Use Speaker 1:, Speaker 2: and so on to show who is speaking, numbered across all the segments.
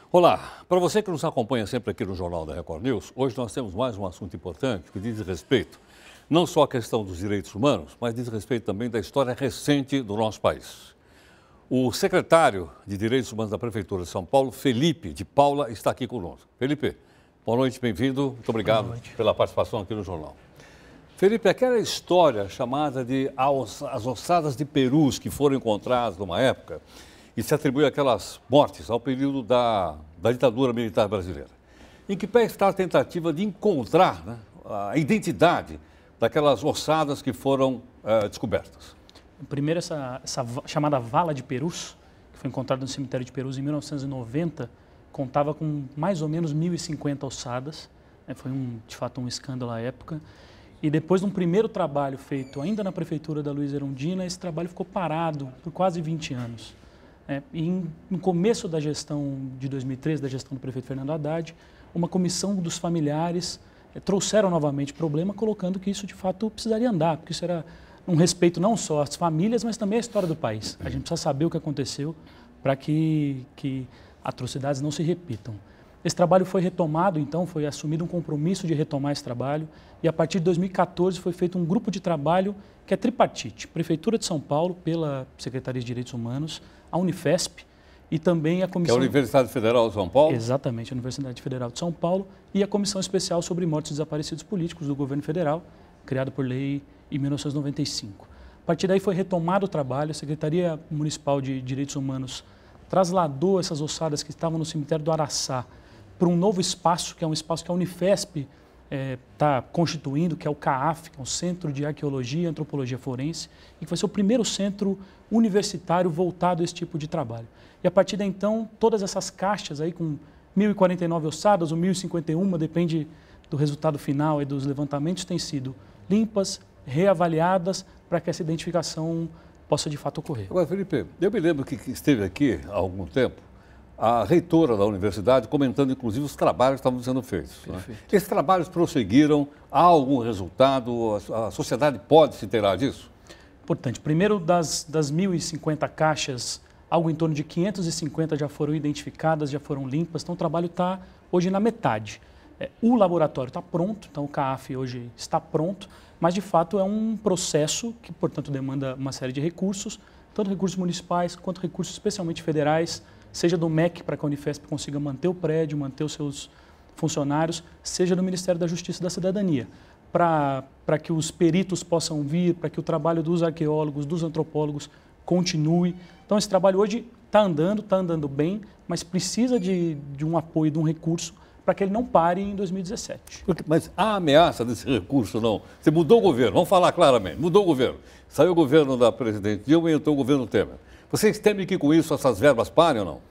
Speaker 1: Olá, para você que nos acompanha sempre aqui no Jornal da Record News, hoje nós temos mais um assunto importante que diz respeito não só à questão dos direitos humanos, mas diz respeito também da história recente do nosso país. O secretário de Direitos Humanos da Prefeitura de São Paulo, Felipe de Paula, está aqui conosco. Felipe, boa noite, bem-vindo. Muito obrigado pela participação aqui no jornal. Felipe, aquela história chamada de as ossadas de perus que foram encontradas numa época e se atribui aquelas mortes ao período da ditadura militar brasileira. Em que pé está a tentativa de encontrar, né, a identidade daquelas ossadas que foram descobertas?
Speaker 2: Primeiro, essa chamada vala de perus, que foi encontrada no cemitério de Perus em 1990, contava com mais ou menos 1.050 ossadas. Foi, de fato, um escândalo à época. E depois de um primeiro trabalho feito ainda na prefeitura da Luiza Erundina, esse trabalho ficou parado por quase 20 anos. E no começo da gestão de 2013, da gestão do prefeito Fernando Haddad, uma comissão dos familiares trouxeram novamente o problema, colocando que isso de fato precisaria andar, porque isso era um respeito não só às famílias, mas também à história do país. A gente precisa saber o que aconteceu para que atrocidades não se repitam. Esse trabalho foi retomado, então, foi assumido um compromisso de retomar esse trabalho e a partir de 2014 foi feito um grupo de trabalho que é tripartite, Prefeitura de São Paulo, pela Secretaria de Direitos Humanos, a Unifesp e também a Comissão...
Speaker 1: Que é a Universidade Federal de São Paulo?
Speaker 2: Exatamente, a Universidade Federal de São Paulo e a Comissão Especial sobre Mortes e Desaparecidos Políticos do Governo Federal, criada por lei em 1995. A partir daí foi retomado o trabalho, a Secretaria Municipal de Direitos Humanos trasladou essas ossadas que estavam no cemitério do Araçá para um novo espaço, que é um espaço que a Unifesp está constituindo, que é o CAAF, que é um Centro de Arqueologia e Antropologia Forense, e que vai ser o primeiro centro universitário voltado a esse tipo de trabalho. E a partir daí, então, todas essas caixas aí com 1.049 ossadas ou 1.051, depende do resultado final e dos levantamentos, têm sido limpas, reavaliadas para que essa identificação possa de fato ocorrer.
Speaker 1: Agora, Felipe, eu me lembro que esteve aqui há algum tempo a reitora da universidade comentando, inclusive, os trabalhos que estavam sendo feitos. Né? Esses trabalhos prosseguiram, há algum resultado? A sociedade pode se inteirar disso?
Speaker 2: Importante. Primeiro, das 1.050 caixas, algo em torno de 550 já foram identificadas, já foram limpas, então o trabalho está hoje na metade. O laboratório está pronto, então o CAAF hoje está pronto, mas de fato é um processo que, portanto, demanda uma série de recursos, tanto recursos municipais quanto recursos especialmente federais, seja do MEC para que a Unifesp consiga manter o prédio, manter os seus funcionários, seja do Ministério da Justiça e da Cidadania, para que os peritos possam vir, para que o trabalho dos arqueólogos, dos antropólogos continue. Então esse trabalho hoje está andando bem, mas precisa de um apoio, de um recurso, para que ele não pare em 2017.
Speaker 1: Mas há ameaça desse recurso, não? Você mudou o governo, vamos falar claramente, mudou o governo. Saiu o governo da presidente Dilma e entrou o governo Temer. Vocês temem que com isso essas verbas parem ou não?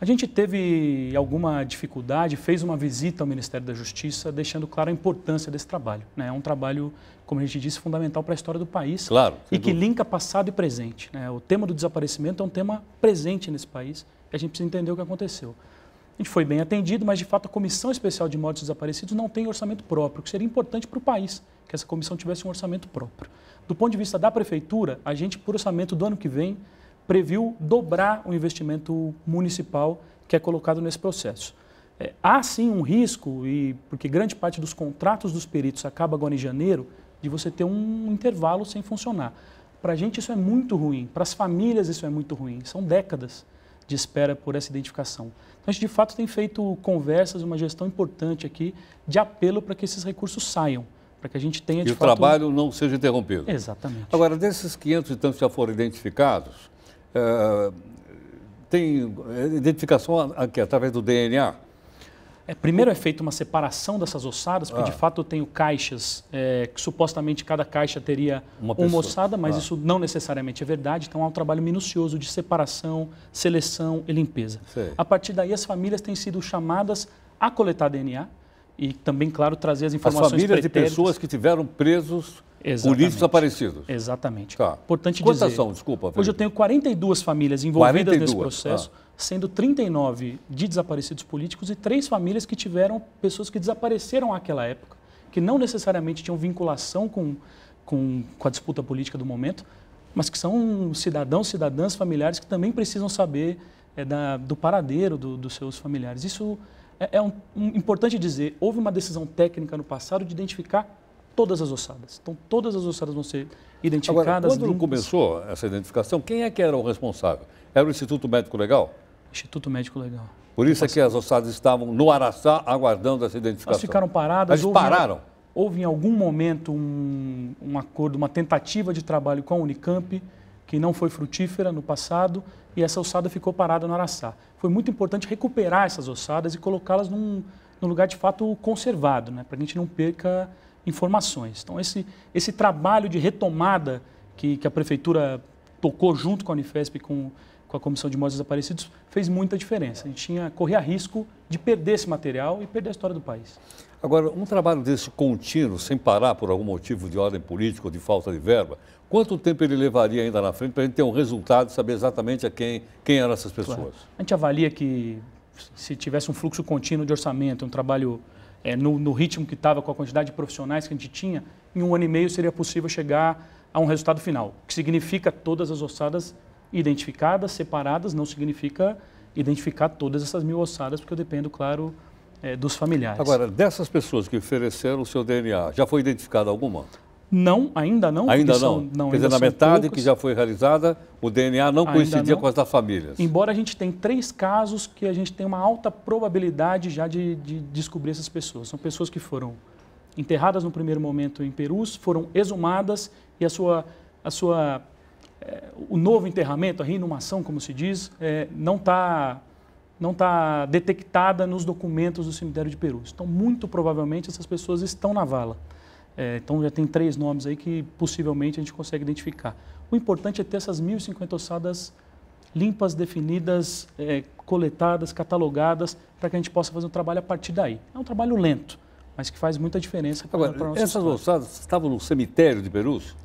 Speaker 2: A gente teve alguma dificuldade, fez uma visita ao Ministério da Justiça, deixando clara a importância desse trabalho. É um trabalho, como a gente disse, fundamental para a história do país.
Speaker 1: Claro.
Speaker 2: E que linka passado e presente. O tema do desaparecimento é um tema presente nesse país e a gente precisa entender o que aconteceu. A gente foi bem atendido, mas de fato a Comissão Especial de Mortos e Desaparecidos não tem orçamento próprio, o que seria importante para o país, que essa comissão tivesse um orçamento próprio. Do ponto de vista da Prefeitura, a gente, por orçamento do ano que vem, previu dobrar o investimento municipal que é colocado nesse processo. Há sim um risco, porque grande parte dos contratos dos peritos acaba agora em janeiro, de você ter um intervalo sem funcionar. Para a gente isso é muito ruim, para as famílias isso é muito ruim, são décadas de espera por essa identificação. Então a gente de fato tem feito conversas, uma gestão importante aqui de apelo para que esses recursos saiam, para que a gente tenha de fato...
Speaker 1: E o trabalho não seja interrompido.
Speaker 2: Exatamente.
Speaker 1: Agora, desses 500 e tantos que já foram identificados, tem identificação aqui, através do DNA?
Speaker 2: Primeiro é feita uma separação dessas ossadas, porque de fato eu tenho caixas, que supostamente cada caixa teria uma ossada, mas isso não necessariamente é verdade, então há um trabalho minucioso de separação, seleção e limpeza.
Speaker 1: Sei.
Speaker 2: A partir daí as famílias têm sido chamadas a coletar DNA e também, claro, trazer as informações
Speaker 1: pretéritas. As famílias de pessoas que tiveram presos... Políticos desaparecidos.
Speaker 2: Exatamente.
Speaker 1: Tá.
Speaker 2: Importante
Speaker 1: Quantas
Speaker 2: dizer,
Speaker 1: são? Desculpa. Felipe.
Speaker 2: Hoje eu tenho 42 famílias envolvidas
Speaker 1: 42,
Speaker 2: nesse processo, sendo 39 de desaparecidos políticos e 3 famílias que tiveram pessoas que desapareceram naquela época, que não necessariamente tinham vinculação com a disputa política do momento, mas que são cidadãos, cidadãs, familiares que também precisam saber do paradeiro dos seus familiares. Isso é importante dizer, houve uma decisão técnica no passado de identificar todas as ossadas. Então, todas as ossadas vão ser identificadas.
Speaker 1: Agora, quando começou essa identificação, quem é que era o responsável? Era o Instituto Médico Legal?
Speaker 2: Instituto Médico Legal.
Speaker 1: Por isso é que as ossadas estavam no Araçá aguardando essa identificação.
Speaker 2: Elas ficaram paradas.
Speaker 1: Eles pararam?
Speaker 2: Houve em algum momento um acordo, uma tentativa de trabalho com a Unicamp, que não foi frutífera no passado, e essa ossada ficou parada no Araçá. Foi muito importante recuperar essas ossadas e colocá-las num lugar de fato conservado, né, para que a gente não perca informações. Então, esse trabalho de retomada que a Prefeitura tocou junto com a Unifesp, com a Comissão de Mortos Desaparecidos, fez muita diferença. A gente corria risco de perder esse material e perder a história do país.
Speaker 1: Agora, um trabalho desse contínuo, sem parar por algum motivo de ordem política ou de falta de verba, quanto tempo ele levaria ainda na frente para a gente ter um resultado e saber exatamente quem eram essas pessoas?
Speaker 2: Claro. A gente avalia que se tivesse um fluxo contínuo de orçamento, um trabalho no ritmo que estava, com a quantidade de profissionais que a gente tinha, em 1 ano e meio seria possível chegar a um resultado final, o que significa todas as ossadas identificadas, separadas, não significa identificar todas essas 1.000 ossadas, porque eu dependo, claro, dos familiares.
Speaker 1: Agora, dessas pessoas que ofereceram o seu DNA, já foi identificada alguma?
Speaker 2: Não, ainda não.
Speaker 1: Ainda não? Quer dizer, na metade que já foi realizada, o DNA não coincidia com as das famílias?
Speaker 2: Embora a gente tenha 3 casos que a gente tem uma alta probabilidade já de descobrir essas pessoas. São pessoas que foram enterradas no primeiro momento em Perus, foram exumadas e o novo enterramento, a reinhumação, como se diz, não está detectada nos documentos do cemitério de Perus. Então, muito provavelmente, essas pessoas estão na vala. Então, já tem 3 nomes aí que possivelmente a gente consegue identificar. O importante é ter essas 1.050 ossadas limpas, definidas, coletadas, catalogadas, para que a gente possa fazer um trabalho a partir daí. É um trabalho lento, mas que faz muita diferença para a nossa história.
Speaker 1: Essas ossadas estavam no cemitério de Perus?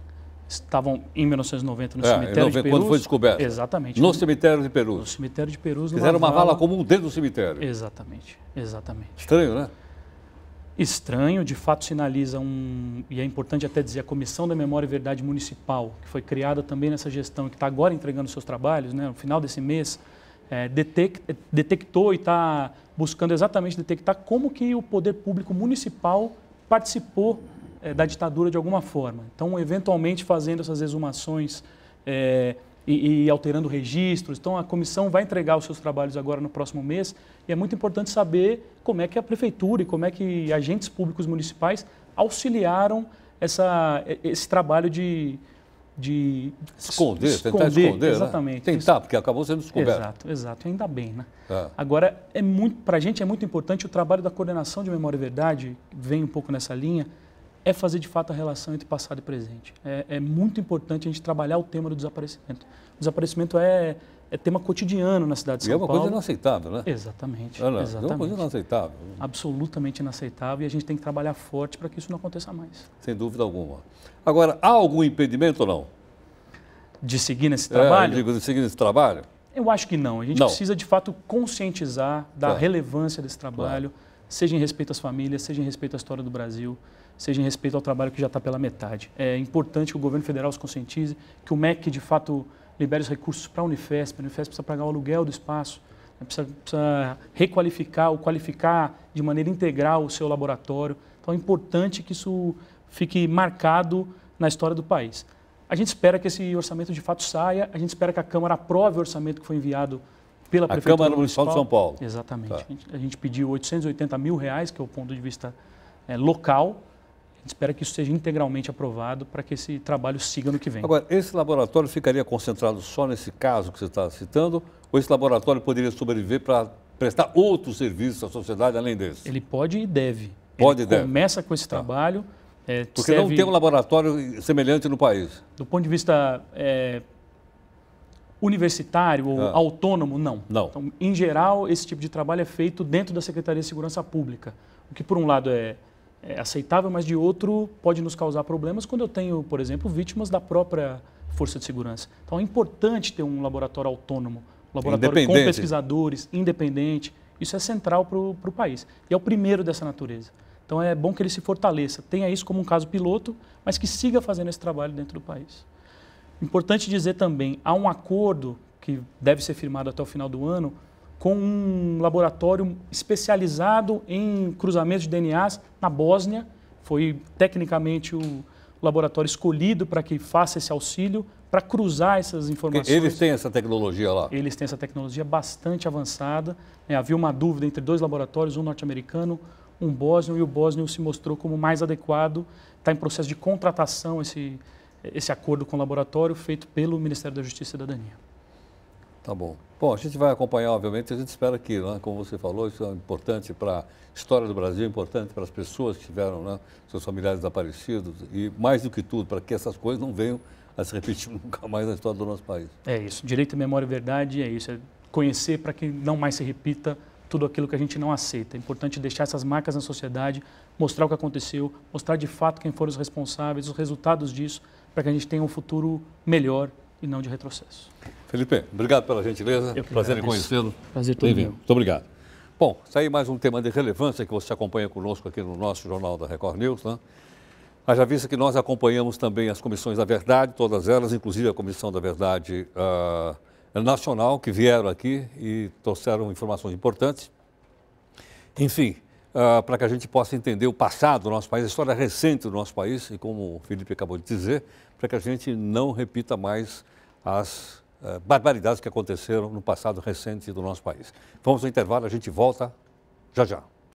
Speaker 2: Estavam em 1990 no cemitério de Perus.
Speaker 1: Quando foi descoberto?
Speaker 2: Exatamente.
Speaker 1: No cemitério de Perus?
Speaker 2: No cemitério de Perus.
Speaker 1: Fizeram uma vala comum dentro do cemitério?
Speaker 2: Exatamente, exatamente.
Speaker 1: Estranho, né?
Speaker 2: Estranho, de fato sinaliza e é importante até dizer, a Comissão da Memória e Verdade Municipal, que foi criada também nessa gestão e que está agora entregando seus trabalhos, né, no final desse mês, detectou e está buscando exatamente detectar como que o poder público municipal participou da ditadura de alguma forma. Então, eventualmente, fazendo essas exumações e alterando registros. Então, a comissão vai entregar os seus trabalhos agora no próximo mês e é muito importante saber como é que a prefeitura e como é que agentes públicos municipais auxiliaram esse trabalho de
Speaker 1: esconder, tentar esconder,
Speaker 2: exatamente.
Speaker 1: Né? Tentar, porque acabou sendo descoberto.
Speaker 2: Exato, ainda bem, né? Agora, para a gente é muito importante o trabalho da coordenação de memória e verdade, vem um pouco nessa linha, é fazer de fato a relação entre passado e presente. É muito importante a gente trabalhar o tema do desaparecimento. O desaparecimento é tema cotidiano na cidade de São Paulo.
Speaker 1: E é uma coisa inaceitável, né?
Speaker 2: Exatamente.
Speaker 1: É uma coisa inaceitável.
Speaker 2: Absolutamente inaceitável e a gente tem que trabalhar forte para que isso não aconteça mais.
Speaker 1: Sem dúvida alguma. Agora, há algum impedimento ou não?
Speaker 2: De seguir nesse trabalho?
Speaker 1: De seguir nesse trabalho?
Speaker 2: Eu acho que não. A gente precisa, de fato, conscientizar da relevância desse trabalho, seja em respeito às famílias, seja em respeito à história do Brasil, seja em respeito ao trabalho que já está pela metade. É importante que o governo federal se conscientize, que o MEC, de fato, libere os recursos para a Unifesp. A Unifesp precisa pagar o aluguel do espaço, precisa requalificar ou qualificar de maneira integral o seu laboratório. Então, é importante que isso fique marcado na história do país. A gente espera que esse orçamento, de fato, saia. A gente espera que a Câmara aprove o orçamento que foi enviado pela Prefeitura
Speaker 1: Câmara Municipal de São Paulo.
Speaker 2: Exatamente. A gente pediu R$880 mil, que é o ponto de vista local. A gente espera que isso seja integralmente aprovado para que esse trabalho siga no que vem.
Speaker 1: Agora, esse laboratório ficaria concentrado só nesse caso que você está citando, ou esse laboratório poderia sobreviver para prestar outros serviços à sociedade além desse?
Speaker 2: Ele pode e deve.
Speaker 1: Pode e deve.
Speaker 2: Começa com esse trabalho.
Speaker 1: Porque não tem um laboratório semelhante no país.
Speaker 2: Do ponto de vista universitário ou autônomo, não. Então, em geral, esse tipo de trabalho é feito dentro da Secretaria de Segurança Pública, o que, por um lado, é aceitável, mas de outro pode nos causar problemas quando eu tenho, por exemplo, vítimas da própria Força de Segurança. Então é importante ter um laboratório autônomo, um laboratório com pesquisadores, independente. Isso é central para o país. E é o primeiro dessa natureza. Então é bom que ele se fortaleça, tenha isso como um caso piloto, mas que siga fazendo esse trabalho dentro do país. Importante dizer também, há um acordo que deve ser firmado até o final do ano, com um laboratório especializado em cruzamentos de DNAs na Bósnia. Foi tecnicamente o laboratório escolhido para que faça esse auxílio, para cruzar essas informações.
Speaker 1: Eles têm essa tecnologia lá?
Speaker 2: Eles têm essa tecnologia bastante avançada. Havia uma dúvida entre 2 laboratórios, um norte-americano, um bósnio, e o bósnio se mostrou como mais adequado. Está em processo de contratação esse acordo com o laboratório feito pelo Ministério da Justiça e Cidadania.
Speaker 1: Tá bom. Bom, a gente vai acompanhar, obviamente, a gente espera que, né, como você falou, isso é importante para a história do Brasil, importante para as pessoas que tiveram, né, seus familiares desaparecidos e, mais do que tudo, para que essas coisas não venham a se repetir nunca mais na história do nosso país.
Speaker 2: É isso. Direito, memória e verdade é isso. É conhecer para que não mais se repita tudo aquilo que a gente não aceita. É importante deixar essas marcas na sociedade, mostrar o que aconteceu, mostrar de fato quem foram os responsáveis, os resultados disso, para que a gente tenha um futuro melhor e não de retrocesso.
Speaker 1: Felipe, obrigado pela gentileza. Prazer em conhecê-lo.
Speaker 2: Prazer todo meu.
Speaker 1: Muito obrigado. Bom, está aí mais um tema de relevância que você acompanha conosco aqui no nosso Jornal da Record News, né? Haja vista que nós acompanhamos também as comissões da verdade, todas elas, inclusive a Comissão da Verdade Nacional, que vieram aqui e trouxeram informações importantes. Enfim, para que a gente possa entender o passado do nosso país, a história recente do nosso país, e como o Felipe acabou de dizer, para que a gente não repita mais as barbaridades que aconteceram no passado recente do nosso país. Vamos ao intervalo, a gente volta já já.